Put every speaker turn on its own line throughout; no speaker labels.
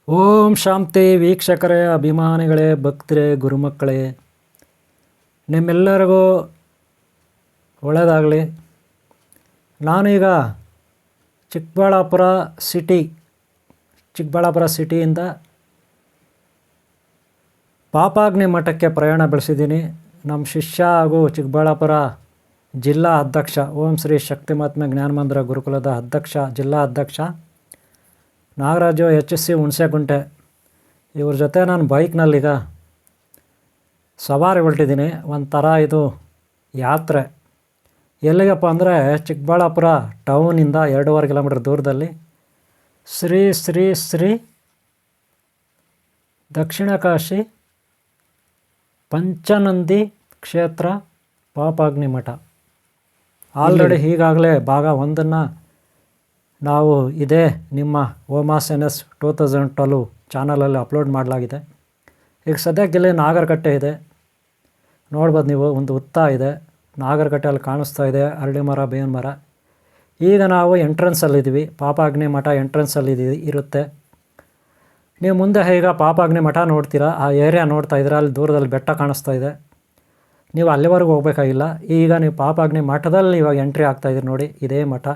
ಓಂ ಶಾಂತಿ ವೀಕ್ಷಕರೇ, ಅಭಿಮಾನಿಗಳೇ, ಭಕ್ತರೇ, ಗುರುಮಕ್ಕಳೇ, ನಿಮ್ಮೆಲ್ಲರಿಗೂ ಒಳ್ಳೆಯದಾಗಲಿ. ನಾನೀಗ ಚಿಕ್ಕಬಳ್ಳಾಪುರ ಸಿಟಿಯಿಂದ ಪಾಪಾಗ್ನಿ ಮಠಕ್ಕೆ ಪ್ರಯಾಣ ಬೆಳೆಸಿದ್ದೀನಿ. ನಮ್ಮ ಶಿಷ್ಯ ಹಾಗೂ ಚಿಕ್ಕಬಳ್ಳಾಪುರ ಜಿಲ್ಲಾ ಅಧ್ಯಕ್ಷ ಓಂ ಶ್ರೀ ಶಕ್ತಿಮಾತ್ಮ ಜ್ಞಾನಮಂದಿರ ಗುರುಕುಲದ ಜಿಲ್ಲಾ ಅಧ್ಯಕ್ಷ ನಾಗರಾಜು HSC ಹುಣಸೆಗುಂಟೆ. ಇವ್ರ ಜೊತೆ ನಾನು ಬೈಕ್ನಲ್ಲೀಗ ಸವಾರಿ ಹೊರಟಿದ್ದೀನಿ. ಒಂಥರ ಇದು ಯಾತ್ರೆ. ಎಲ್ಲಿಗಪ್ಪ ಅಂದರೆ ಚಿಕ್ಕಬಳ್ಳಾಪುರ ಟೌನಿಂದ 2.5 ಕಿಲೋಮೀಟರ್ ದೂರದಲ್ಲಿ ಶ್ರೀ ಶ್ರೀ ಶ್ರೀ ದಕ್ಷಿಣ ಕಾಶಿ ಪಂಚನಂದಿ ಕ್ಷೇತ್ರ ಪಾಪಾಗ್ನಿ ಮಠ. ಆಲ್ರೆಡಿ ಈಗಾಗಲೇ ಭಾಗ 1 ನಾವು ಇದೇ ನಿಮ್ಮ OMAS 2012 ಚಾನಲಲ್ಲಿ ಅಪ್ಲೋಡ್ ಮಾಡಲಾಗಿದೆ. ಈಗ ಸದ್ಯಕ್ಕಿಲ್ಲಿ ನಾಗರಕಟ್ಟೆ ಇದೆ, ನೋಡ್ಬೋದು ನೀವು. ಒಂದು ಹುತ್ತ ಇದೆ, ನಾಗರಕಟ್ಟೆಯಲ್ಲಿ ಕಾಣಿಸ್ತಾ ಇದೆ, ಅರಳಿ ಮರ, ಬೇವಿನ ಮರ. ಈಗ ನಾವು ಎಂಟ್ರೆನ್ಸಲ್ಲಿದ್ದೀವಿ, ಪಾಪಾಗ್ನಿ ಮಠ ಎಂಟ್ರೆನ್ಸಲ್ಲಿ ಇರುತ್ತೆ. ನೀವು ಮುಂದೆ ಈಗ ಪಾಪಾಗ್ನಿ ಮಠ ನೋಡ್ತೀರಾ, ಆ ಏರಿಯಾ ನೋಡ್ತಾ ಇದ್ದೀರಾ, ಅಲ್ಲಿ ದೂರದಲ್ಲಿ ಬೆಟ್ಟ ಕಾಣಿಸ್ತಾ ಇದೆ. ನೀವು ಅಲ್ಲಿವರೆಗೂ ಹೋಗಬೇಕಾಗಿಲ್ಲ. ಈಗ ನೀವು ಪಾಪಾಗ್ನಿ ಮಠದಲ್ಲಿ ಇವಾಗ ಎಂಟ್ರಿ ಆಗ್ತಾಯಿದ್ದೀರಿ ನೋಡಿ, ಇದೇ ಮಠ.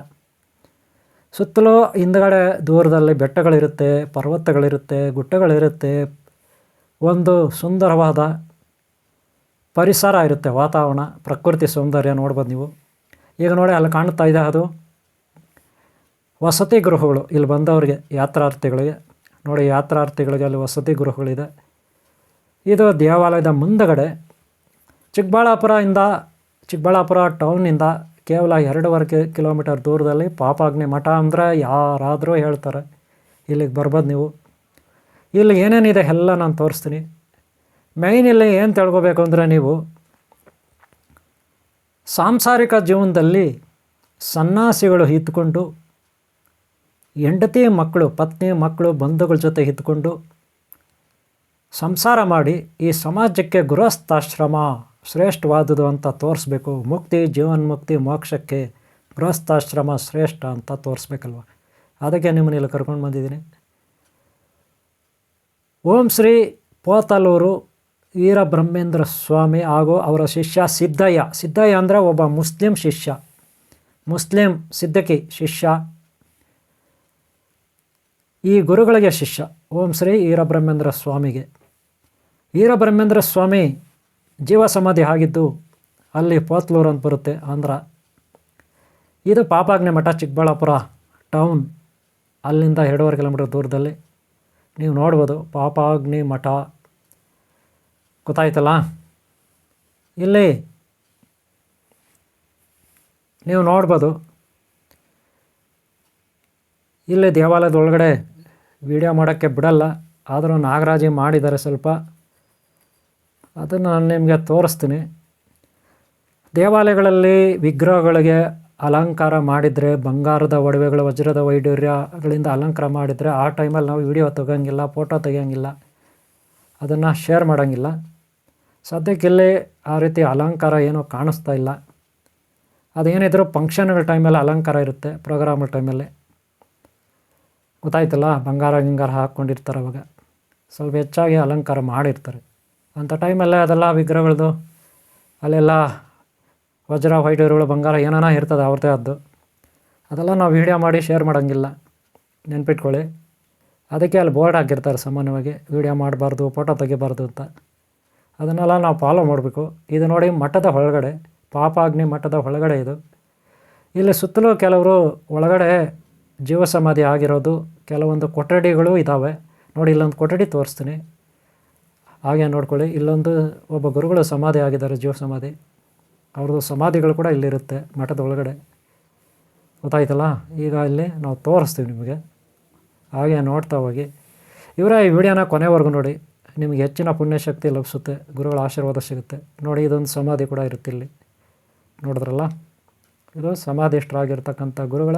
ಸುತ್ತಲೂ ಹಿಂದ್ಗಡೆ ದೂರದಲ್ಲಿ ಬೆಟ್ಟಗಳಿರುತ್ತೆ, ಪರ್ವತಗಳಿರುತ್ತೆ, ಗುಡ್ಡಗಳಿರುತ್ತೆ, ಒಂದು ಸುಂದರವಾದ ಪರಿಸರ ಇರುತ್ತೆ, ವಾತಾವರಣ, ಪ್ರಕೃತಿ ಸೌಂದರ್ಯ ನೋಡ್ಬೋದು ನೀವು. ಈಗ ನೋಡಿ ಅಲ್ಲಿ ಕಾಣ್ತಾ ಇದೆ, ಅದು ವಸತಿ ಗೃಹಗಳು. ಇಲ್ಲಿ ಬಂದವರಿಗೆ, ಯಾತ್ರಾರ್ಥಿಗಳಿಗೆ ನೋಡಿ, ಯಾತ್ರಾರ್ಥಿಗಳಿಗೆ ಅಲ್ಲಿ ವಸತಿ ಗೃಹಗಳಿದೆ. ಇದು ದೇವಾಲಯದ ಮುಂದಗಡೆ ಚಿಕ್ಕಬಳ್ಳಾಪುರ ಟೌನಿಂದ ಕೇವಲ 2.5 ಕಿಲೋಮೀಟರ್ ದೂರದಲ್ಲಿ ಪಾಪಾಗ್ನಿ ಮಠ ಅಂದರೆ ಯಾರಾದರೂ ಹೇಳ್ತಾರೆ. ಇಲ್ಲಿಗೆ ಬರ್ಬೋದು ನೀವು. ಇಲ್ಲಿ ಏನೇನಿದೆ ಎಲ್ಲ ನಾನು ತೋರಿಸ್ತೀನಿ. ಮೇಯ್ನ್ ಇಲ್ಲಿ ಏನು ತಿಳ್ಕೊಬೇಕು ಅಂದರೆ, ನೀವು ಸಾಂಸಾರಿಕ ಜೀವನದಲ್ಲಿ ಸನ್ಯಾಸಿಗಳು ಇದ್ಕೊಂಡು ಹೆಂಡತಿ ಮಕ್ಕಳು, ಪತ್ನಿ ಮಕ್ಕಳು, ಬಂಧುಗಳ ಜೊತೆ ಇದ್ಕೊಂಡು ಸಂಸಾರ ಮಾಡಿ ಈ ಸಮಾಜಕ್ಕೆ ಗೃಹಸ್ಥಾಶ್ರಮ ಶ್ರೇಷ್ಠವಾದುದು ಅಂತ ತೋರಿಸ್ಬೇಕು. ಮುಕ್ತಿ, ಜೀವನ್ಮುಕ್ತಿ, ಮೋಕ್ಷಕ್ಕೆ ಗೃಹಸ್ಥಾಶ್ರಮ ಶ್ರೇಷ್ಠ ಅಂತ ತೋರಿಸ್ಬೇಕಲ್ವ. ಅದಕ್ಕೆ ನಿಮ್ಮನ್ನ ಇಲ್ಲಿ ಕರ್ಕೊಂಡು ಬಂದಿದ್ದೀನಿ. ಓಂ ಶ್ರೀ ಪೋತಲೂರು ವೀರಬ್ರಹ್ಮೇಂದ್ರ ಸ್ವಾಮಿ ಹಾಗೂ ಅವರ ಶಿಷ್ಯ ಸಿದ್ದಯ್ಯ ಅಂದರೆ ಒಬ್ಬ ಮುಸ್ಲಿಂ ಸಿದ್ಧಕಿ ಶಿಷ್ಯ. ಈ ಗುರುಗಳಿಗೆ ಶಿಷ್ಯ ಓಂ ಶ್ರೀ ವೀರಬ್ರಹ್ಮೇಂದ್ರ ಸ್ವಾಮಿಗೆ. ವೀರಬ್ರಹ್ಮೇಂದ್ರ ಸ್ವಾಮಿ ಜೀವ ಸಮಾಧಿ ಆಗಿದ್ದು ಅಲ್ಲಿ ಪೋತ್ಲೂರು ಅಂತ ಬರುತ್ತೆ, ಆಂಧ್ರ. ಇದು ಪಾಪಾಗ್ನಿ ಮಠ ಚಿಕ್ಕಬಳ್ಳಾಪುರ ಟೌನ್, ಅಲ್ಲಿಂದ 2.5 ಕಿಲೋಮೀಟರ್ ದೂರದಲ್ಲಿ. ನೀವು ನೋಡ್ಬೋದು ಪಾಪಾಗ್ನಿ ಮಠ, ಗೊತ್ತಾಯ್ತಲ್ಲ. ಇಲ್ಲಿ ನೀವು ನೋಡ್ಬೋದು, ಇಲ್ಲಿ ದೇವಾಲಯದ ಒಳಗಡೆ ವಿಡಿಯೋ ಮಾಡೋಕ್ಕೆ ಬಿಡಲ್ಲ, ಆದರೂ ನಾಗರಾಜಿ ಮಾಡಿದ್ದಾರೆ ಸ್ವಲ್ಪ, ಅದನ್ನು ನಾನು ನಿಮಗೆ ತೋರಿಸ್ತೀನಿ. ದೇವಾಲಯಗಳಲ್ಲಿ ವಿಗ್ರಹಗಳಿಗೆ ಅಲಂಕಾರ ಮಾಡಿದರೆ, ಬಂಗಾರದ ಒಡವೆಗಳು, ವಜ್ರದ ವೈಡೂರ್ಯಗಳಿಂದ ಅಲಂಕಾರ ಮಾಡಿದರೆ, ಆ ಟೈಮಲ್ಲಿ ನಾವು ವಿಡಿಯೋ ತೆಗೋಂಗಿಲ್ಲ, ಫೋಟೋ ತೆಗಿಯೋಂಗಿಲ್ಲ, ಅದನ್ನು ಶೇರ್ ಮಾಡೋಂಗಿಲ್ಲ. ಸದ್ಯಕ್ಕಿಲ್ಲಿ ಆ ರೀತಿ ಅಲಂಕಾರ ಏನೂ ಕಾಣಿಸ್ತಾ ಇಲ್ಲ. ಅದೇನಿದ್ರು ಫಂಕ್ಷನ್ಗಳ ಟೈಮಲ್ಲಿ ಅಲಂಕಾರ ಇರುತ್ತೆ, ಪ್ರೋಗ್ರಾಮ್ಗಳ ಟೈಮಲ್ಲಿ, ಗೊತ್ತಾಯ್ತಲ್ಲ. ಗಿಂಗಾರ ಹಾಕ್ಕೊಂಡಿರ್ತಾರೆ, ಅವಾಗ ಸ್ವಲ್ಪ ಹೆಚ್ಚಾಗಿ ಅಲಂಕಾರ ಮಾಡಿರ್ತಾರೆ. ಅಂಥ ಟೈಮಲ್ಲೇ ಅದೆಲ್ಲ ವಿಗ್ರಹಗಳದ್ದು ಅಲ್ಲೆಲ್ಲ ವಜ್ರ ವೈಡೂರ್ಯಗಳು, ಬಂಗಾರ ಏನಾನ ಇರ್ತದೆ ಅವ್ರದ್ದೇ ಆದ್ದು. ಅದೆಲ್ಲ ನಾವು ವೀಡಿಯೋ ಮಾಡಿ ಶೇರ್ ಮಾಡೋಂಗಿಲ್ಲ, ನೆನ್ಪಿಟ್ಕೊಳ್ಳಿ. ಅದಕ್ಕೆ ಅಲ್ಲಿ ಬೋರ್ಡ್ ಹಾಕಿರ್ತಾರೆ ಸಾಮಾನ್ಯವಾಗಿ, ವೀಡಿಯೋ ಮಾಡಬಾರ್ದು, ಫೋಟೋ ತೆಗಿಬಾರ್ದು ಅಂತ. ಅದನ್ನೆಲ್ಲ ನಾವು ಫಾಲೋ ಮಾಡಬೇಕು. ಇದು ನೋಡಿ ಮಠದ ಒಳಗಡೆ, ಪಾಪಾಗ್ನಿ ಮಠದ ಒಳಗಡೆ ಇದು. ಇಲ್ಲಿ ಸುತ್ತಲೂ ಕೆಲವರು ಒಳಗಡೆ ಜೀವ ಸಮಾಧಿ ಆಗಿರೋದು ಕೆಲವೊಂದು ಕೊಠಡಿಗಳು ಇದ್ದಾವೆ ನೋಡಿ. ಇಲ್ಲೊಂದು ಕೊಠಡಿ ತೋರಿಸ್ತೀನಿ, ಹಾಗೆ ನೋಡ್ಕೊಳ್ಳಿ. ಇಲ್ಲೊಂದು ಒಬ್ಬ ಗುರುಗಳು ಸಮಾಧಿ ಆಗಿದ್ದಾರೆ, ಜೀವ ಸಮಾಧಿ. ಅವ್ರದ್ದು ಸಮಾಧಿಗಳು ಕೂಡ ಇಲ್ಲಿರುತ್ತೆ ಮಠದ ಒಳಗಡೆ, ಗೊತ್ತಾಯ್ತಲ್ಲ. ಈಗ ಇಲ್ಲಿ ನಾವು ತೋರಿಸ್ತೀವಿ ನಿಮಗೆ, ಹಾಗೆ ನೋಡ್ತಾ ಹೋಗಿ. ಇವರೇ ಈ ವಿಡಿಯೋನ ಕೊನೆವರೆಗೂ ನೋಡಿ, ನಿಮಗೆ ಹೆಚ್ಚಿನ ಪುಣ್ಯಶಕ್ತಿ ಲಭಿಸುತ್ತೆ, ಗುರುಗಳ ಆಶೀರ್ವಾದ ಸಿಗುತ್ತೆ ನೋಡಿ. ಇದೊಂದು ಸಮಾಧಿ ಕೂಡ ಇರುತ್ತೆ ಇಲ್ಲಿ, ನೋಡಿದ್ರಲ್ಲ. ಇದು ಸಮಾಧಿಷ್ಠರಾಗಿರ್ತಕ್ಕಂಥ ಗುರುಗಳ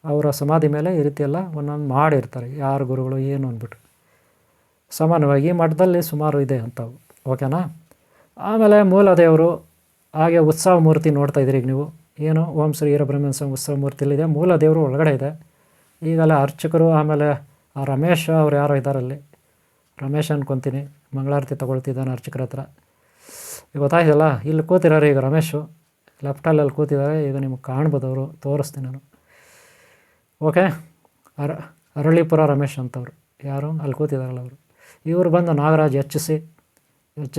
ಅವರ ಸಮಾಧಿ ಮೇಲೆ ಈ ರೀತಿಯೆಲ್ಲ ಒಂದೊಂದು ಮಾಡಿರ್ತಾರೆ, ಯಾರು ಗುರುಗಳು ಏನು ಅಂದ್ಬಿಟ್ಟು. ಸಾಮಾನ್ಯವಾಗಿ ಈ ಮಠದಲ್ಲಿ ಸುಮಾರು ಇದೆ ಅಂಥವು, ಓಕೆನಾ. ಆಮೇಲೆ ಮೂಲ ದೇವರು, ಹಾಗೆ ಉತ್ಸವ ಮೂರ್ತಿ ನೋಡ್ತಾ ಇದ್ದೀರಿ ಈಗ ನೀವು. ಏನು ಓಂ ಶ್ರೀ ವೀರಬ್ರಹ್ಮೇಂದ್ರ ಸ್ವಾಮಿ ಉತ್ಸವ ಮೂರ್ತಿಯಲ್ಲಿದೆ. ಮೂಲ ದೇವರು ಒಳಗಡೆ ಇದೆ. ಈಗಲ್ಲ ಅರ್ಚಕರು ಆಮೇಲೆ ಆ ರಮೇಶ್ ಅವ್ರು ಯಾರೋ ಇದ್ದಾರಲ್ಲಿ, ರಮೇಶ್ ಅನ್ಕೊತೀನಿ, ಮಂಗಳಾರತಿ ತೊಗೊಳ್ತಿದ್ದಾನೆ ಅರ್ಚಕರ ಹತ್ರ. ಈಗ ಗೊತ್ತಾಯ್ತಲ್ಲ, ಇಲ್ಲಿ ಕೂತಿದ್ದಾರೆ ಈಗ ರಮೇಶು, ಲೆಫ್ಟಲ್ಲಿ ಕೂತಿದ್ದಾರೆ. ಈಗ ನಿಮ್ಗೆ ಕಾಣ್ಬೋದು, ಅವರು ತೋರಿಸ್ತೀನಿ ನಾನು. ಓಕೆ, ಅರಳೀಪುರ ರಮೇಶ್ ಅಂತವ್ರು ಯಾರು ಅಲ್ಲಿ ಕೂತಿದ್ದಾರಲ್ಲ ಅವರು. ಇವರು ಬಂದು ನಾಗರಾಜ್ ಎಚ್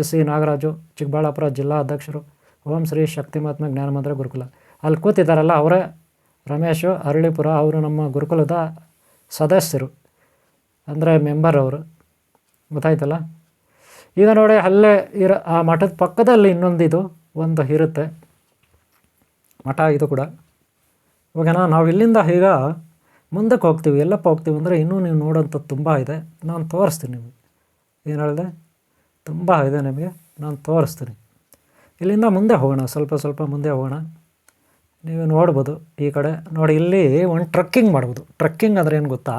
ಸಿ ನಾಗರಾಜು, ಚಿಕ್ಕಬಳ್ಳಾಪುರ ಜಿಲ್ಲಾ ಅಧ್ಯಕ್ಷರು, ಓಂ ಶ್ರೀ ಶಕ್ತಿಮಾತ್ಮ ಜ್ಞಾನಮಂದಿರ ಗುರುಕುಲ. ಅಲ್ಲಿ ಕೂತಿದ್ದಾರಲ್ಲ ಅವರೇ ರಮೇಶು, ಅರಳೀಪುರ. ಅವರು ನಮ್ಮ ಗುರುಕುಲದ ಸದಸ್ಯರು, ಅಂದರೆ ಮೆಂಬರ್ ಅವರು. ಗೊತ್ತಾಯ್ತಲ್ಲ. ಈಗ ನೋಡಿ, ಅಲ್ಲೇ ಆ ಮಠದ ಪಕ್ಕದಲ್ಲಿ ಇನ್ನೊಂದಿದು ಒಂದು ಇರುತ್ತೆ ಮಠ, ಇದು ಕೂಡ. ಓಕೆನಾ. ನಾವು ಇಲ್ಲಿಂದ ಈಗ ಮುಂದಕ್ಕೆ ಹೋಗ್ತೀವಿ. ಎಲ್ಲಪ್ಪ ಹೋಗ್ತೀವಿ ಅಂದರೆ ಇನ್ನೂ ನೀವು ನೋಡೋಂಥದ್ದು ತುಂಬ ಇದೆ, ನಾನು ತೋರಿಸ್ತೀನಿ ನಿಮಗೆ. ಏನು ಹೇಳಿದೆ, ತುಂಬ ಇದೆ ನಿಮಗೆ, ನಾನು ತೋರಿಸ್ತೀನಿ. ಇಲ್ಲಿಂದ ಮುಂದೆ ಹೋಗೋಣ, ಸ್ವಲ್ಪ ಮುಂದೆ ಹೋಗೋಣ. ನೀವು ನೋಡ್ಬೋದು ಈ ಕಡೆ ನೋಡಿ, ಇಲ್ಲಿ ಒಂದು ಟ್ರಕ್ಕಿಂಗ್ ಮಾಡ್ಬೋದು. ಟ್ರಕ್ಕಿಂಗ್ ಅಂದರೆ ಏನು ಗೊತ್ತಾ,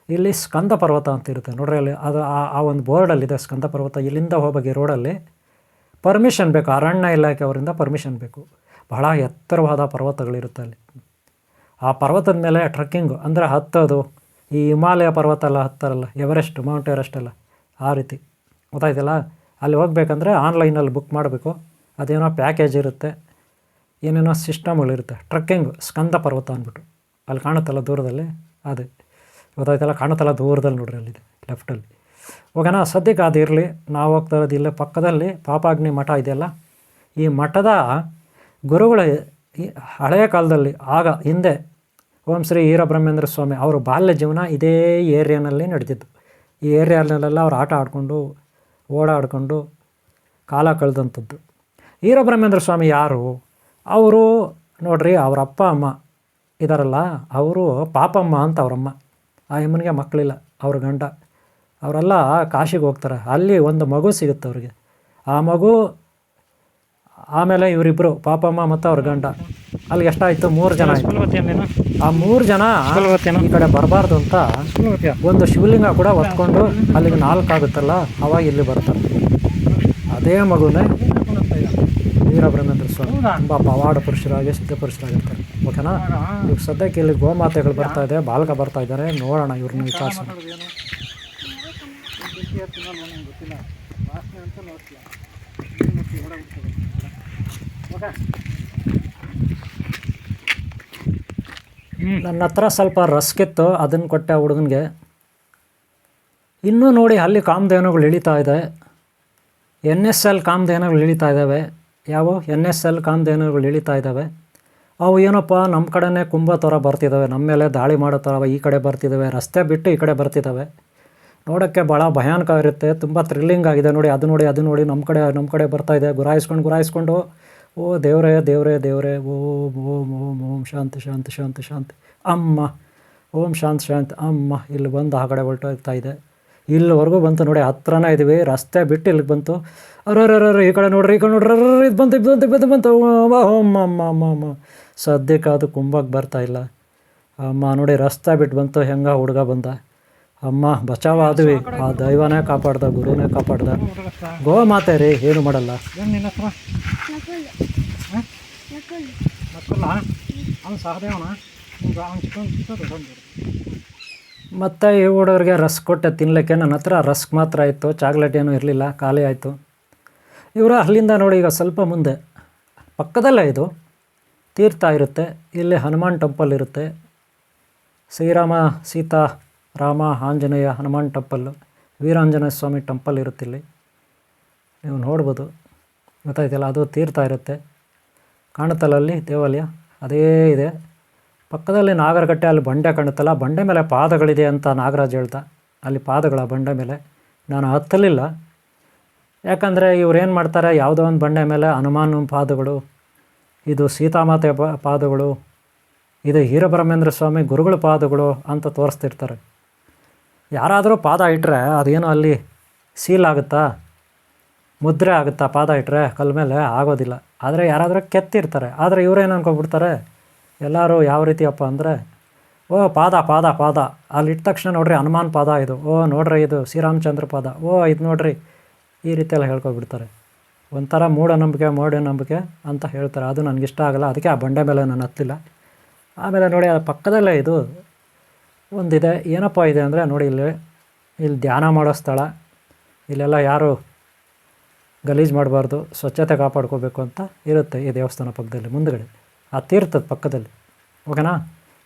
ಇಲ್ಲಿ ಸ್ಕಂದ ಪರ್ವತ ಅಂತ ಇರುತ್ತೆ ನೋಡ್ರಿ, ಅಲ್ಲಿ ಅದು ಆ ಒಂದು ಬೋರ್ಡಲ್ಲಿದೆ ಸ್ಕಂದ ಪರ್ವತ. ಇಲ್ಲಿಂದ ಹೋಗಿ ರೋಡಲ್ಲಿ ಪರ್ಮಿಷನ್ ಬೇಕು, ಅರಣ್ಯ ಇಲಾಖೆ ಅವರಿಂದ ಪರ್ಮಿಷನ್ ಬೇಕು. ಬಹಳ ಎತ್ತರವಾದ ಪರ್ವತಗಳಿರುತ್ತೆ ಅಲ್ಲಿ. ಆ ಪರ್ವತದ ಮೇಲೆ ಟ್ರಕ್ಕಿಂಗು ಅಂದರೆ ಹತ್ತೋದು, ಈ ಹಿಮಾಲಯ ಪರ್ವತ ಎಲ್ಲ ಹತ್ತಾರಲ್ಲ, ಎವರೆಸ್ಟ್, ಮೌಂಟ್ ಎವರೆಸ್ಟ್ ಎಲ್ಲ, ಆ ರೀತಿ. ಗೊತ್ತಾಯ್ತಲ್ಲ. ಅಲ್ಲಿ ಹೋಗ್ಬೇಕಂದ್ರೆ ಆನ್ಲೈನಲ್ಲಿ ಬುಕ್ ಮಾಡಬೇಕು. ಅದೇನೋ ಪ್ಯಾಕೇಜ್ ಇರುತ್ತೆ, ಏನೇನೋ ಸಿಸ್ಟಮ್ಗಳಿರುತ್ತೆ. ಟ್ರಕ್ಕಿಂಗು ಸ್ಕಂದ ಪರ್ವತ ಅಂದ್ಬಿಟ್ಟು ಅಲ್ಲಿ ಕಾಣುತ್ತಲ್ಲ ದೂರದಲ್ಲಿ, ಅದೇ. ಗೊತ್ತಾಯ್ತಲ್ಲ, ಕಾಣುತ್ತಲ್ಲ ದೂರದಲ್ಲಿ ನೋಡ್ರಿ, ಅಲ್ಲಿದೆ ಲೆಫ್ಟಲ್ಲಿ. ಓಕೆನಾ. ಸದ್ಯಕ್ಕೆ ಅದು ಇರಲಿ. ನಾವು ಹೋಗ್ತಾ ಇರೋದು ಇಲ್ಲೇ ಪಕ್ಕದಲ್ಲಿ ಪಾಪಾಗ್ನಿ ಮಠ ಇದೆಯಲ್ಲ, ಈ ಮಠದ ಗುರುಗಳು ಹಳೆಯ ಕಾಲದಲ್ಲಿ ಹಿಂದೆ ಓಂ ಶ್ರೀ ವೀರಬ್ರಹ್ಮೇಂದ್ರ ಸ್ವಾಮಿ ಅವರು ಬಾಲ್ಯ ಜೀವನ ಇದೇ ಏರಿಯಾನಲ್ಲಿ ನಡೆದಿದ್ದು. ಈ ಏರಿಯಾನಲ್ಲೆಲ್ಲ ಅವ್ರು ಆಟ ಆಡಿಕೊಂಡು ಓಡಾಡಿಕೊಂಡು ಕಾಲ ಕಳೆದಂಥದ್ದು. ವೀರಬ್ರಹ್ಮೇಂದ್ರ ಸ್ವಾಮಿ ಯಾರು, ಅವರು ನೋಡ್ರಿ, ಅವ್ರ ಅಪ್ಪ ಅಮ್ಮ ಇದ್ದಾರಲ್ಲ, ಅವರು ಪಾಪಮ್ಮ ಅಂತ ಅವರಮ್ಮ. ಆ ಅಮ್ಮನಿಗೆ ಮಕ್ಕಳಿಲ್ಲ, ಅವ್ರ ಗಂಡ. ಅವರೆಲ್ಲ ಕಾಶಿಗೆ ಹೋಗ್ತಾರೆ. ಅಲ್ಲಿ ಒಂದು ಮಗು ಸಿಗುತ್ತೆ ಅವ್ರಿಗೆ. ಆ ಮಗು ಆಮೇಲೆ ಇವರಿಬ್ಬರು, ಪಾಪಮ್ಮ ಮತ್ತು ಅವ್ರ ಗಂಡ. ಅಲ್ಲಿಗೆ ಎಷ್ಟಾಯಿತು, 3 ಜನ ಆಯಿತು. ಆ 3 ಜನ ಈ ಕಡೆ ಬರಬಾರ್ದು ಅಂತ ಒಂದು ಶಿವಲಿಂಗ ಕೂಡ ಹೊತ್ಕೊಂಡು ಅಲ್ಲಿಗೆ 4 ಆಗುತ್ತಲ್ಲ, ಅವಾಗ ಇಲ್ಲಿ ಬರ್ತಾರೆ. ಅದೇ ಮಗುನೇ ವೀರಬ್ರಹ್ಮೇಂದ್ರ ಸ್ವಾಮಿ. ತುಂಬ ಪವಾಡ ಪುರುಷರಾಗಿ ಸಿದ್ಧ ಪುರುಷರಾಗಿರ್ತಾರೆ. ಓಕೆನಾ. ಈಗ ಸದ್ಯಕ್ಕೆ ಇಲ್ಲಿ ಗೋಮಾತೆಗಳು ಬರ್ತಾ ಇದೆ, ಬಾಲಕ ಬರ್ತಾ ಇದ್ದಾರೆ. ನೋಡೋಣ, ಇವ್ರನ್ನ ವಿಚಾರಿಸೋಣ. ನನ್ನ ಹತ್ರ ಸ್ವಲ್ಪ ರಸ್ಕಿತ್ತು, ಅದನ್ನು ಕೊಟ್ಟೆ ಹುಡುಗನಿಗೆ. ಇನ್ನೂ ನೋಡಿ, ಅಲ್ಲಿ ಕಾಮಧೇನುಗಳು ಇಳಿತಾ ಇದೆ. NSL ಕಾಮಧೇನುಗಳು ಇಳಿತಾ ಇದ್ದಾವೆ. ಯಾವ NSL ಕಾಮಧೇನುಗಳು ಇಳಿತಾ ಇದ್ದಾವೆ. ಅವು ಏನಪ್ಪ, ನಮ್ಮ ಕಡೆನೇ ಕುಂಭ ಥರ ಬರ್ತಿದ್ದಾವೆ, ನಮ್ಮ ಮೇಲೆ ದಾಳಿ ಮಾಡೋ ಥರ ಈ ಕಡೆ ಬರ್ತಿದ್ದಾವೆ. ರಸ್ತೆ ಬಿಟ್ಟು ಈ ಕಡೆ ಬರ್ತಿದ್ದಾವೆ. ನೋಡೋಕ್ಕೆ ಭಾಳ ಭಯಾನಕ ಇರುತ್ತೆ, ತುಂಬ ಥ್ರಿಲ್ಲಿಂಗ್ ಆಗಿದೆ. ನೋಡಿ, ಅದು ನೋಡಿ ನಮ್ಮ ಕಡೆ ಬರ್ತಾ ಇದೆ. ಗುರಾಯಿಸ್ಕೊಂಡು ಓ ದೇವರೇ ದೇವರೇ ದೇವರೇ, ಓಂ ಓಂ ಓಂ ಓಂ ಶಾಂತಿ ಶಾಂತಿ ಶಾಂತಿ ಶಾಂತಿ ಅಮ್ಮ, ಓಂ ಶಾಂತಿ ಅಮ್ಮ. ಇಲ್ಲಿ ಬಂದು ಆ ಕಡೆ ಹೊರಟೋಗ್ತಾ ಇದೆ. ಇಲ್ಲಿವರೆಗೂ ಬಂತು ನೋಡಿ, ಹತ್ರನೇ ಇದ್ದೀವಿ. ರಸ್ತೆ ಬಿಟ್ಟು ಇಲ್ಲಿಗೆ ಬಂತು. ಈ ಕಡೆ ನೋಡ್ರಿ, ಇದು ಬಂತು ಅಮ್ಮ ಅಮ್ಮ ಅಮ್ಮ ಅಮ್ಮ. ಸದ್ಯಕ್ಕೆ ಅದು ಕುಂಭಕ್ಕೆ ಬರ್ತಾಯಿಲ್ಲ ಅಮ್ಮ. ನೋಡಿ, ರಸ್ತೆ ಬಿಟ್ಟು ಬಂತು, ಹೆಂಗೆ ಹುಡುಗ ಬಂದ. ಅಮ್ಮ ಬಚಾವ ಆದ್ವಿ. ಆ ದೈವನೇ ಕಾಪಾಡ್ದ, ಗುರುನೇ ಕಾಪಾಡ್ದ. ಗೋ ಮಾತೆ ರೀ, ಏನು ಮಾಡಲ್ಲ. ಮತ್ತು ಈ ಹುಡುಗರಿಗೆ ರಸ್ಕ್ ಕೊಟ್ಟೆ ತಿನ್ನಲಿಕ್ಕೆ. ನನ್ನ ಹತ್ರ ರಸ್ಕ್ ಮಾತ್ರ ಇತ್ತು, ಚಾಕ್ಲೇಟ್ ಏನೂ ಇರಲಿಲ್ಲ, ಖಾಲಿ ಆಯಿತು. ಇವರು ಅಲ್ಲಿಂದ ನೋಡಿ, ಈಗ ಸ್ವಲ್ಪ ಮುಂದೆ ಪಕ್ಕದಲ್ಲೇ ಇದು ತೀರ್ಥ ಇರುತ್ತೆ. ಇಲ್ಲಿ ಹನುಮಾನ್ ಟೆಂಪಲ್ ಇರುತ್ತೆ. ಶ್ರೀರಾಮ ಸೀತಾ ರಾಮ ಆಂಜನೇಯ ಹನುಮಾನ್ ಟೆಂಪಲ್ಲು, ವೀರಾಂಜನೇಯ ಸ್ವಾಮಿ ಟೆಂಪಲ್ ಇರುತ್ತೆ ಇಲ್ಲಿ. ನೀವು ನೋಡ್ಬೋದು, ಗೊತ್ತಾಯ್ತಲ್ಲ. ಅದು ತೀರ್ಥ ಇರುತ್ತೆ, ಕಾಣುತ್ತಲ್ಲ ಅಲ್ಲಿ ದೇವಾಲಯ, ಅದೇ ಇದೆ. ಪಕ್ಕದಲ್ಲಿ ನಾಗರಕಟ್ಟೆ, ಅಲ್ಲಿ ಬಂಡೆ ಕಾಣುತ್ತಲ್ಲ, ಬಂಡೆ ಮೇಲೆ ಪಾದಗಳಿದೆ ಅಂತ ನಾಗರಾಜ್ ಹೇಳ್ದ. ಅಲ್ಲಿ ಪಾದಗಳ ಬಂಡೆ ಮೇಲೆ ನಾನು ಹತ್ತಲಿಲ್ಲ, ಯಾಕಂದರೆ ಇವ್ರೇನು ಮಾಡ್ತಾರೆ, ಯಾವುದೋ ಒಂದು ಬಂಡೆ ಮೇಲೆ ಹನುಮಾನ್ ಪಾದಗಳು, ಇದು ಸೀತಾಮಾತೆ ಪಾದಗಳು, ಇದು ವೀರಬ್ರಹ್ಮೇಂದ್ರ ಸ್ವಾಮಿ ಗುರುಗಳ ಪಾದಗಳು ಅಂತ ತೋರಿಸ್ತಿರ್ತಾರೆ. ಯಾರಾದರೂ ಪಾದ ಇಟ್ಟರೆ ಅದೇನೋ ಅಲ್ಲಿ ಸೀಲ್ ಆಗುತ್ತಾ, ಮುದ್ರೆ ಆಗುತ್ತಾ ಪಾದ ಇಟ್ಟರೆ ಕಲ್ ಮೇಲೆ? ಆಗೋದಿಲ್ಲ. ಆದರೆ ಯಾರಾದರೂ ಕೆತ್ತಿರ್ತಾರೆ. ಆದರೆ ಇವರೇನು ಅನ್ಕೊಂಡ್ಬಿಡ್ತಾರೆ ಎಲ್ಲರೂ, ಯಾವ ರೀತಿಯಪ್ಪ ಅಂದರೆ, ಓ ಪಾದ ಪಾದ ಪಾದ ಅಲ್ಲಿ ಇಟ್ಟ ತಕ್ಷಣ ನೋಡ್ರಿ ಹನುಮಾನ್ ಪಾದ ಇದು, ಓ ನೋಡ್ರಿ ಇದು ಶ್ರೀರಾಮಚಂದ್ರ ಪಾದ, ಓ ಇದು ನೋಡ್ರಿ, ಈ ರೀತಿಯೆಲ್ಲ ಹೇಳ್ಕೊಬಿಡ್ತಾರೆ. ಒಂಥರ ಮೂಢನಂಬಿಕೆ ಅಂತ ಹೇಳ್ತಾರೆ. ಅದು ನನಗಿಷ್ಟ ಆಗಲ್ಲ, ಅದಕ್ಕೆ ಆ ಬಂಡೆ ಮೇಲೆ ನಾನು ಹತ್ತಿಲ್ಲ. ಆಮೇಲೆ ನೋಡಿ, ಆ ಪಕ್ಕದಲ್ಲೇ ಇದು ಒಂದಿದೆ. ಏನಪ್ಪ ಇದೆ ಅಂದರೆ ನೋಡಿ, ಇಲ್ಲಿ ಧ್ಯಾನ ಮಾಡೋ ಸ್ಥಳ. ಇಲ್ಲೆಲ್ಲ ಯಾರು ಗಲೀಜು ಮಾಡಬಾರ್ದು, ಸ್ವಚ್ಛತೆ ಕಾಪಾಡ್ಕೋಬೇಕು ಅಂತ ಇರುತ್ತೆ ಈ ದೇವಸ್ಥಾನ ಪಕ್ಕದಲ್ಲಿ ಮುಂದುಗಡೆ, ಆ ತೀರ್ಥದ ಪಕ್ಕದಲ್ಲಿ. ಓಕೆನಾ?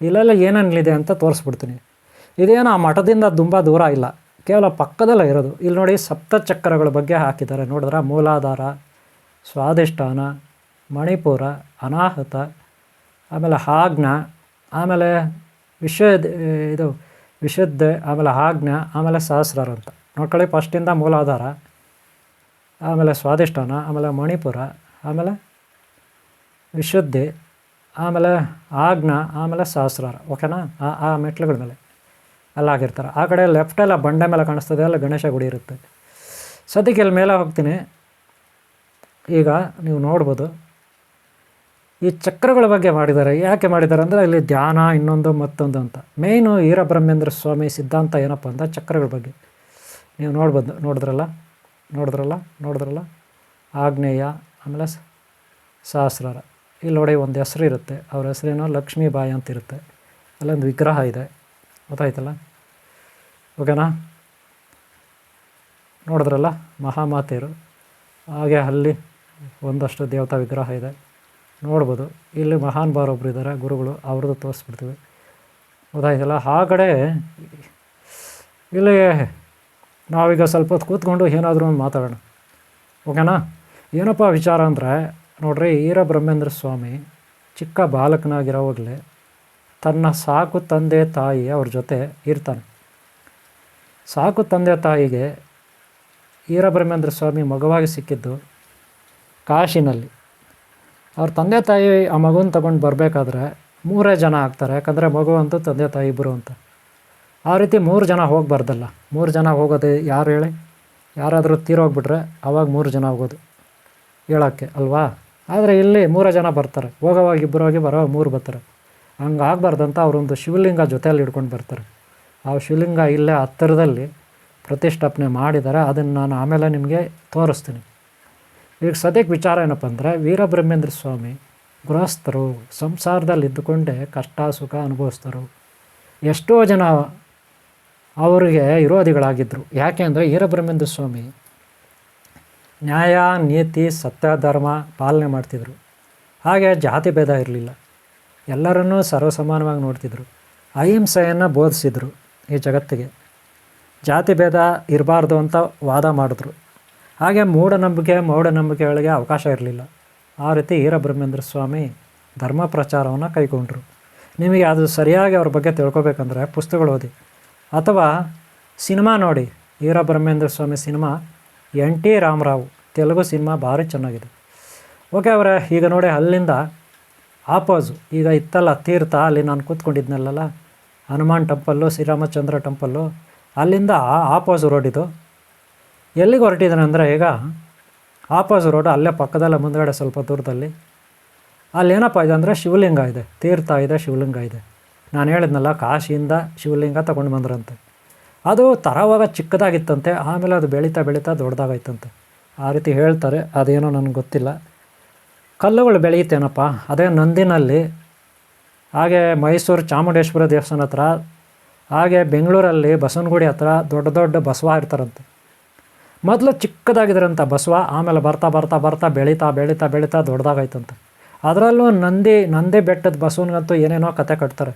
ಇಲ್ಲೆಲ್ಲ ಏನೇನಿದೆ ಅಂತ ತೋರಿಸ್ಬಿಡ್ತೀನಿ. ಇದೇನು ಆ ಮಠದಿಂದ ತುಂಬ ದೂರ ಇಲ್ಲ, ಕೇವಲ ಪಕ್ಕದಲ್ಲೇ ಇರೋದು. ಇಲ್ಲಿ ನೋಡಿ, ಸಪ್ತಚಕ್ರಗಳ ಬಗ್ಗೆ ಹಾಕಿದ್ದಾರೆ ನೋಡಿದ್ರೆ, ಮೂಲಾಧಾರ, ಸ್ವಾಧಿಷ್ಠಾನ, ಮಣಿಪುರ, ಅನಾಹತ, ಆಮೇಲೆ ಆಜ್ಞಾ, ಆಮೇಲೆ ವಿಶುದ್ಧ, ಆಮೇಲೆ ಆಜ್ಞಾ, ಆಮೇಲೆ ಸಹಸ್ರಾರ ಅಂತ ನೋಡ್ಕೊಳ್ಳಿ. ಫಸ್ಟಿಂದ ಮೂಲಾಧಾರ, ಆಮೇಲೆ ಸ್ವಾಧಿಷ್ಠಾನ, ಆಮೇಲೆ ಮಣಿಪುರ, ಆಮೇಲೆ ವಿಶುದ್ಧಿ, ಆಮೇಲೆ ಆಜ್ಞಾ, ಆಮೇಲೆ ಸಹಸ್ರಾರ. ಓಕೆನಾ? ಆ ಮೆಟ್ಲುಗಳ ಮೇಲೆ ಎಲ್ಲ ಆಗಿರ್ತಾರೆ. ಆ ಕಡೆ ಲೆಫ್ಟೆಲ್ಲ ಬಂಡೆ ಮೇಲೆ ಕಾಣಿಸ್ತದೆ, ಅಲ್ಲಿ ಗಣೇಶ ಗುಡಿ ಇರುತ್ತೆ. ಸದ್ಯಕ್ಕೆ ಇಲ್ಲಿ ಮೇಲೆ ಹೋಗ್ತೀನಿ. ಈಗ ನೀವು ನೋಡ್ಬೋದು, ಈ ಚಕ್ರಗಳ ಬಗ್ಗೆ ಮಾಡಿದ್ದಾರೆ. ಯಾಕೆ ಮಾಡಿದ್ದಾರೆ ಅಂದರೆ ಇಲ್ಲಿ ಧ್ಯಾನ, ಇನ್ನೊಂದು ಮತ್ತೊಂದು ಅಂತ. ಮೇಯ್ನು ವೀರಬ್ರಹ್ಮೇಂದ್ರ ಸ್ವಾಮಿ ಸಿದ್ಧಾಂತ ಏನಪ್ಪ ಅಂದರೆ ಚಕ್ರಗಳ ಬಗ್ಗೆ. ನೀವು ನೋಡ್ಬೋದು, ನೋಡಿದ್ರಲ್ಲ ಆಗ್ನೇಯ, ಆಮೇಲೆ ಸಹಸ್ರಾರ. ಇಲ್ಲಿ ನೋಡಿ ಒಂದು ಹೆಸರು ಇರುತ್ತೆ, ಅವ್ರ ಹೆಸರೇನೋ ಲಕ್ಷ್ಮೀಬಾಯಿ ಅಂತ ಇರುತ್ತೆ. ಅಲ್ಲೊಂದು ವಿಗ್ರಹ ಇದೆ, ಗೊತ್ತಾಯ್ತಲ್ಲ? ಓಕೆನಾ? ನೋಡಿದ್ರಲ್ಲ ಮಹಾಮಾತೆಯರು. ಹಾಗೆ ಅಲ್ಲಿ ಒಂದಷ್ಟು ದೇವತಾ ವಿಗ್ರಹ ಇದೆ, ನೋಡ್ಬೋದು. ಇಲ್ಲಿ ಮಹಾನ್ ಬಾರೊಬ್ಬರು ಇದ್ದಾರೆ, ಗುರುಗಳು, ಅವ್ರದ್ದು ತೋರಿಸ್ಬಿಡ್ತೀವಿ, ಗೊತ್ತಾಯ್ತಲ್ಲ? ಆ ಕಡೆ ಇಲ್ಲಿ ನಾವೀಗ ಸ್ವಲ್ಪ ಹೊತ್ತು ಕೂತ್ಕೊಂಡು ಏನಾದರೂ ಒಂದು ಮಾತಾಡೋಣ. ಓಕೆನಾ? ಏನಪ್ಪ ವಿಚಾರ ಅಂದರೆ ನೋಡ್ರಿ, ವೀರಬ್ರಹ್ಮೇಂದ್ರ ಸ್ವಾಮಿ ಚಿಕ್ಕ ಬಾಲಕನಾಗಿರೋವಾಗಲೇ ತನ್ನ ಸಾಕು ತಂದೆ ತಾಯಿ ಅವ್ರ ಜೊತೆ ಇರ್ತಾನೆ. ಸಾಕು ತಂದೆ ತಾಯಿಗೆ ವೀರಬ್ರಹ್ಮೇಂದ್ರ ಸ್ವಾಮಿ ಮಗುವಾಗಿ ಸಿಕ್ಕಿದ್ದು ಕಾಶಿನಲ್ಲಿ. ಅವ್ರ ತಂದೆ ತಾಯಿ ಆ ಮಗುನ ತಗೊಂಡು ಬರಬೇಕಾದ್ರೆ 3 ಜನ ಆಗ್ತಾರೆ, ಯಾಕಂದರೆ ಮಗು ಅಂತೂ ತಂದೆ ತಾಯಿ ಇಬ್ಬರು ಅಂತ. ಆ ರೀತಿ 3 ಜನ ಹೋಗಬಾರ್ದಲ್ಲ. 3 ಜನ ಹೋಗೋದು ಯಾರು ಹೇಳಿ? ಯಾರಾದರೂ ತೀರೋಗ್ಬಿಟ್ರೆ ಅವಾಗ 3 ಜನ ಹೋಗೋದು ಹೇಳೋಕ್ಕೆ ಅಲ್ವಾ? ಆದರೆ ಇಲ್ಲಿ 3 ಜನ ಬರ್ತಾರೆ, ಹೋಗೋವಾಗ ಇಬ್ಬರು ಹೋಗಿ ಬರೋವಾಗ 3 ಬರ್ತಾರೆ. ಹಂಗೆ ಆಗಬಾರ್ದಂತ ಅವರೊಂದು ಶಿವಲಿಂಗ ಜೊತೆಯಲ್ಲಿ ಹಿಡ್ಕೊಂಡು ಬರ್ತಾರೆ. ಆ ಶಿವಲಿಂಗ ಇಲ್ಲೇ ಹತ್ತಿರದಲ್ಲಿ ಪ್ರತಿಷ್ಠಾಪನೆ ಮಾಡಿದ್ದಾರೆ. ಅದನ್ನು ನಾನು ಆಮೇಲೆ ನಿಮಗೆ ತೋರಿಸ್ತೀನಿ. ಈಗ ಸದ್ಯಕ್ಕೆ ವಿಚಾರ ಏನಪ್ಪ ಅಂದರೆ, ವೀರಬ್ರಹ್ಮೇಂದ್ರ ಸ್ವಾಮಿ ಗೃಹಸ್ಥರು, ಸಂಸಾರದಲ್ಲಿ ಇದ್ದುಕೊಂಡೇ ಕಷ್ಟ ಸುಖ ಅನುಭವಿಸ್ತರು. ಎಷ್ಟೋ ಜನ ಅವರಿಗೆ ವಿರೋಧಿಗಳಾಗಿದ್ದರು. ಯಾಕೆ ಅಂದರೆ ವೀರಬ್ರಹ್ಮೇಂದ್ರ ಸ್ವಾಮಿ ನ್ಯಾಯ, ನೀತಿ, ಸತ್ಯ, ಧರ್ಮ ಪಾಲನೆ ಮಾಡ್ತಿದ್ರು. ಹಾಗೆ ಜಾತಿ ಭೇದ ಇರಲಿಲ್ಲ, ಎಲ್ಲರನ್ನೂ ಸರ್ವಸಮಾನವಾಗಿ ನೋಡ್ತಿದ್ರು. ಅಹಿಂಸೆಯನ್ನು ಬೋಧಿಸಿದರು ಈ ಜಗತ್ತಿಗೆ. ಜಾತಿ ಭೇದ ಇರಬಾರ್ದು ಅಂತ ವಾದ ಮಾಡಿದ್ರು. ಹಾಗೆ ಮೂಢನಂಬಿಕೆಗಳಿಗೆ ಅವಕಾಶ ಇರಲಿಲ್ಲ. ಆ ರೀತಿ ವೀರಬ್ರಹ್ಮೇಂದ್ರ ಸ್ವಾಮಿ ಧರ್ಮ ಪ್ರಚಾರವನ್ನು ಕೈಗೊಂಡರು. ನಿಮಗೆ ಅದು ಸರಿಯಾಗಿ ಅವ್ರ ಬಗ್ಗೆ ತಿಳ್ಕೊಬೇಕಂದ್ರೆ ಪುಸ್ತಕಗಳು ಓದಿ, ಅಥವಾ ಸಿನಿಮಾ ನೋಡಿ. ವೀರಬ್ರಹ್ಮೇಂದ್ರ ಸ್ವಾಮಿ cinema NT Ramarao, Telugu cinema ಭಾರಿ ಚೆನ್ನಾಗಿದೆ. ಓಕೆ ಅವರೇ, ಈಗ ನೋಡಿ ಅಲ್ಲಿಂದ ಆಪೋಸು ಈಗ ಇತ್ತಲ್ಲ ತೀರ್ಥ, ಅಲ್ಲಿ ನಾನು ಕೂತ್ಕೊಂಡಿದ್ನಲ್ಲ, ಹನುಮಾನ್ ಟೆಂಪಲ್ಲು, ಶ್ರೀರಾಮಚಂದ್ರ ಟೆಂಪಲ್ಲು, ಅಲ್ಲಿಂದ ಆಪೋಸು ರೋಡ್ ಇದು. ಎಲ್ಲಿಗೆ ಹೊರಟಿದ್ದಾನೆ ಅಂದರೆ, ಈಗ ಆಪೋಸು ರೋಡು ಅಲ್ಲೇ ಪಕ್ಕದಲ್ಲೇ ಮುಂದುಗಡೆ ಸ್ವಲ್ಪ ದೂರದಲ್ಲಿ ಅಲ್ಲೇನಪ್ಪ ಇದೆ ಅಂದರೆ ಶಿವಲಿಂಗ ಇದೆ, ತೀರ್ಥ ಇದೆ, ಶಿವಲಿಂಗ ಇದೆ. ನಾನು ಹೇಳಿದ್ನಲ್ಲ, ಕಾಶಿಯಿಂದ ಶಿವಲಿಂಗ ತಗೊಂಡು ಬಂದ್ರಂತೆ. ಅದು ತರವಾಗ ಚಿಕ್ಕದಾಗಿತ್ತಂತೆ, ಆಮೇಲೆ ಅದು ಬೆಳೀತಾ ದೊಡ್ಡದಾಗೈತಂತೆ. ಆ ರೀತಿ ಹೇಳ್ತಾರೆ, ಅದೇನೋ ನನಗೆ ಗೊತ್ತಿಲ್ಲ. ಕಲ್ಲುಗಳು ಬೆಳೆಯುತ್ತೇನಪ್ಪ, ಅದೇ ನಂದಿನಲ್ಲಿ, ಹಾಗೆ ಮೈಸೂರು ಚಾಮುಂಡೇಶ್ವರಿ ದೇವಸ್ಥಾನ ಹತ್ರ, ಹಾಗೆ ಬೆಂಗಳೂರಲ್ಲಿ ಬಸವನಗುಡಿ ಹತ್ರ ದೊಡ್ಡ ಬಸವ ಇರ್ತಾರಂತೆ. ಮೊದಲು ಚಿಕ್ಕದಾಗಿದ್ರಂಥ ಬಸವ, ಆಮೇಲೆ ಬರ್ತಾ ಬೆಳೀತಾ ದೊಡ್ಡದಾಗೈತಂತೆ. ಅದರಲ್ಲೂ ನಂದಿ ಬೆಟ್ಟದ ಬಸವನಿಗಂತೂ ಏನೇನೋ ಕತೆ ಕಟ್ತಾರೆ.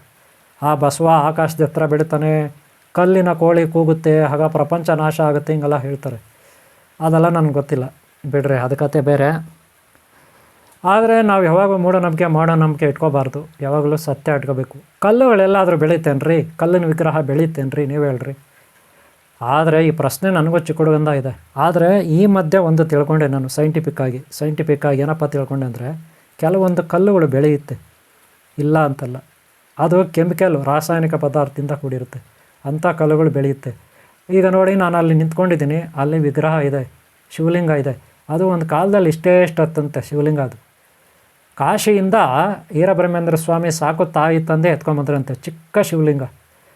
ಆ ಬಸವ ಆಕಾಶದ ಹತ್ರ ಬೆಳಿತಾನೆ, ಕಲ್ಲಿನ ಕೋಳಿ ಕೂಗುತ್ತೆ, ಆಗ ಪ್ರಪಂಚ ನಾಶ ಆಗುತ್ತೆ, ಹಿಂಗೆಲ್ಲ ಹೇಳ್ತಾರೆ. ಅದೆಲ್ಲ ನನಗೆ ಗೊತ್ತಿಲ್ಲ, ಬಿಡ್ರಿ, ಅದು ಕತೆ ಬೇರೆ. ಆದರೆ ನಾವು ಯಾವಾಗಲೂ ಮೂಢನಂಬಿಕೆ ಇಟ್ಕೋಬಾರ್ದು, ಯಾವಾಗಲೂ ಸತ್ಯ ಇಟ್ಕೋಬೇಕು. ಕಲ್ಲುಗಳೆಲ್ಲಾದರೂ ಬೆಳೀತೇನ್ರಿ? ಕಲ್ಲಿನ ವಿಗ್ರಹ ಬೆಳೀತೇನ್ರಿ? ನೀವು ಹೇಳ್ರಿ. ಆದರೆ ಈ ಪ್ರಶ್ನೆ ನನಗೂ ಚಿಕ್ಕ ಹುಡುಗಂದ ಇದೆ. ಆದರೆ ಈ ಮಧ್ಯೆ ಒಂದು ತಿಳ್ಕೊಂಡೆ ನಾನು ಸೈಂಟಿಫಿಕ್ಕಾಗಿ ಏನಪ್ಪ ತಿಳ್ಕೊಂಡೆ ಅಂದರೆ, ಕೆಲವೊಂದು ಕಲ್ಲುಗಳು ಬೆಳೆಯುತ್ತೆ, ಇಲ್ಲ ಅಂತಲ್ಲ. ಅದು ರಾಸಾಯನಿಕ ಪದಾರ್ಥದಿಂದ ಕೂಡಿರುತ್ತೆ, ಅಂಥ ಕಲ್ಲುಗಳು ಬೆಳೆಯುತ್ತೆ. ಈಗ ನೋಡಿ, ನಾನು ಅಲ್ಲಿ ನಿಂತ್ಕೊಂಡಿದ್ದೀನಿ, ಅಲ್ಲಿ ವಿಗ್ರಹ ಇದೆ, ಶಿವಲಿಂಗ ಇದೆ. ಅದು ಒಂದು ಕಾಲದಲ್ಲಿ ಇಷ್ಟಂತೆ ಶಿವಲಿಂಗ. ಅದು ಕಾಶಿಯಿಂದ ವೀರಬ್ರಹ್ಮೇಂದ್ರ ಸ್ವಾಮಿ ಸಾಕು ತಾಯಿ ತಂದೆ ಎತ್ಕೊಂಬಂದ್ರಂತೆ, ಚಿಕ್ಕ ಶಿವಲಿಂಗ.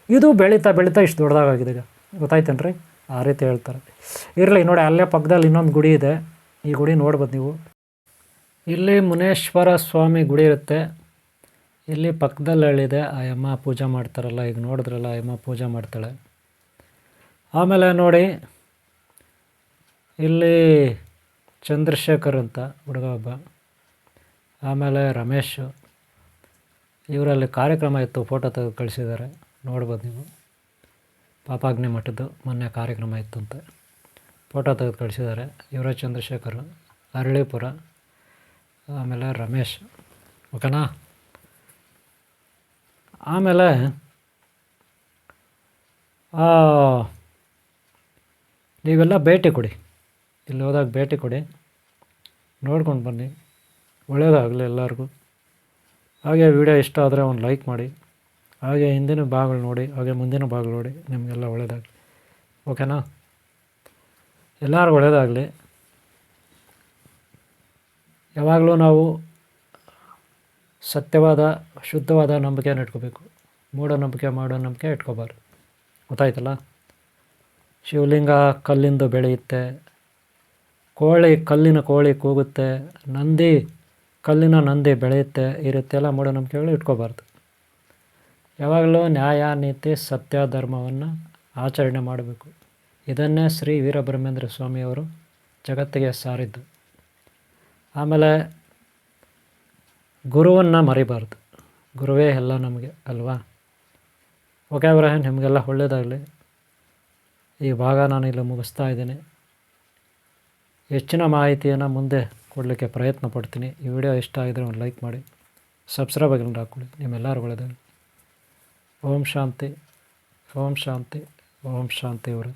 ಇದು ಬೆಳೀತಾ ಇಷ್ಟು ದೊಡ್ಡದಾಗಿದೆ. ಈಗ ಗೊತ್ತಾಯ್ತೇನ್ರಿ? ಆ ರೀತಿ ಹೇಳ್ತಾರೆ. ಇರಲಿ ನೋಡಿ, ಅಲ್ಲೇ ಪಕ್ಕದಲ್ಲಿ ಇನ್ನೊಂದು ಗುಡಿ ಇದೆ, ಈ ಗುಡಿ ನೋಡ್ಬೋದು ನೀವು. ಇಲ್ಲಿ ಮುನೇಶ್ವರ ಸ್ವಾಮಿ ಗುಡಿ ಇರುತ್ತೆ. ಇಲ್ಲಿ ಪಕ್ಕದಲ್ಲಿ ಹಳ್ಳಿದೆ, ಆ ಅಮ್ಮ ಪೂಜೆ ಮಾಡ್ತಾರಲ್ಲ, ಈಗ ನೋಡಿದ್ರಲ್ಲ ಆ ಅಮ್ಮ ಪೂಜೆ ಮಾಡ್ತಾಳೆ. ಆಮೇಲೆ ನೋಡಿ ಇಲ್ಲಿ ಚಂದ್ರಶೇಖರ್ ಅಂತ ಹುಡುಗ ಒಬ್ಬ, ಆಮೇಲೆ ರಮೇಶ್, ಇವರಲ್ಲಿ ಕಾರ್ಯಕ್ರಮ ಇತ್ತು, ಫೋಟೋ ತೆಗೆದು ಕಳಿಸಿದ್ದಾರೆ, ನೋಡ್ಬೋದು ನೀವು. ಪಾಪಾಗ್ನಿ ಮಠದ್ದು ಮೊನ್ನೆ ಕಾರ್ಯಕ್ರಮ ಇತ್ತು ಅಂತ ಫೋಟೋ ತೆಗೆದು ಕಳಿಸಿದ್ದಾರೆ. ಇವರೇ ಚಂದ್ರಶೇಖರ್, ಅರಳೀಪುರ, ಆಮೇಲೆ ರಮೇಶ್. ಓಕೆನಾ. ಆಮೇಲೆ ನೀವೆಲ್ಲ ಭೇಟಿ ಕೊಡಿ, ಇಲ್ಲಿ ಹೋದಾಗ ಭೇಟಿ ಕೊಡಿ, ನೋಡ್ಕೊಂಡು ಬನ್ನಿ, ಒಳ್ಳೆಯದಾಗಲಿ ಎಲ್ಲರಿಗೂ. ಹಾಗೆ ವಿಡಿಯೋ ಇಷ್ಟ ಆದರೆ ಒಂದು ಲೈಕ್ ಮಾಡಿ, ಹಾಗೆ ಹಿಂದಿನ ಭಾಗಗಳು ನೋಡಿ, ಹಾಗೆ ಮುಂದಿನ ಭಾಗಗಳು ನೋಡಿ, ನಿಮಗೆಲ್ಲ ಒಳ್ಳೆಯದಾಗಲಿ. ಓಕೆನಾ. ಎಲ್ಲರಿಗೂ ಒಳ್ಳೆಯದಾಗಲಿ. ಯಾವಾಗಲೂ ನಾವು ಸತ್ಯವಾದ ಶುದ್ಧವಾದ ನಂಬಿಕೆಯನ್ನು ಇಟ್ಕೋಬೇಕು, ಮೂಢನಂಬಿಕೆ ಇಟ್ಕೋಬಾರ್ದು. ಗೊತ್ತಾಯ್ತಲ್ಲ. ಶಿವಲಿಂಗ ಕಲ್ಲಿಂದು ಬೆಳೆಯುತ್ತೆ, ಕಲ್ಲಿನ ಕೋಳಿ ಕೂಗುತ್ತೆ, ಕಲ್ಲಿನ ನಂದಿ ಬೆಳೆಯುತ್ತೆ, ಈ ರೀತಿಯೆಲ್ಲ ಮೂಢನಂಬಿಕೆಗಳು ಇಟ್ಕೋಬಾರ್ದು. ಯಾವಾಗಲೂ ನ್ಯಾಯ, ನೀತಿ, ಸತ್ಯ, ಧರ್ಮವನ್ನು ಆಚರಣೆ ಮಾಡಬೇಕು. ಇದನ್ನೇ ಶ್ರೀ ವೀರಬ್ರಹ್ಮೇಂದ್ರ ಸ್ವಾಮಿಯವರು ಜಗತ್ತಿಗೆ ಸಾರಿದ್ದು. ಆಮೇಲೆ ಗುರುವನ್ನು ಮರಿಬಾರ್ದು, ಗುರುವೇ ಎಲ್ಲ ನಮಗೆ ಅಲ್ವಾ. ಓಕೆ ಅವರೇ, ನಿಮಗೆಲ್ಲ ಒಳ್ಳೆಯದಾಗಲಿ. ಈ ಭಾಗ ನಾನು ಇಲ್ಲಿ ಮುಗಿಸ್ತಾ ಇದ್ದೀನಿ. ಹೆಚ್ಚಿನ ಮಾಹಿತಿಯನ್ನು ಮುಂದೆ ಕೊಡಲಿಕ್ಕೆ ಪ್ರಯತ್ನ ಪಡ್ತೀನಿ. ಈ ವಿಡಿಯೋ ಇಷ್ಟ ಆಗಿದರೆ ಒಂದು ಲೈಕ್ ಮಾಡಿ, ಸಬ್ಸ್ಕ್ರೈಬ್ ಆಗಿ ಹಾಕ್ಕೊಳ್ಳಿ. ನಿಮ್ಮೆಲ್ಲರೂ ಒಳ್ಳೆಯದಾಗಲಿ. ಓಂ ಶಾಂತಿ, ಓಂ ಶಾಂತಿ, ಓಂ ಶಾಂತಿ ಅವರೇ.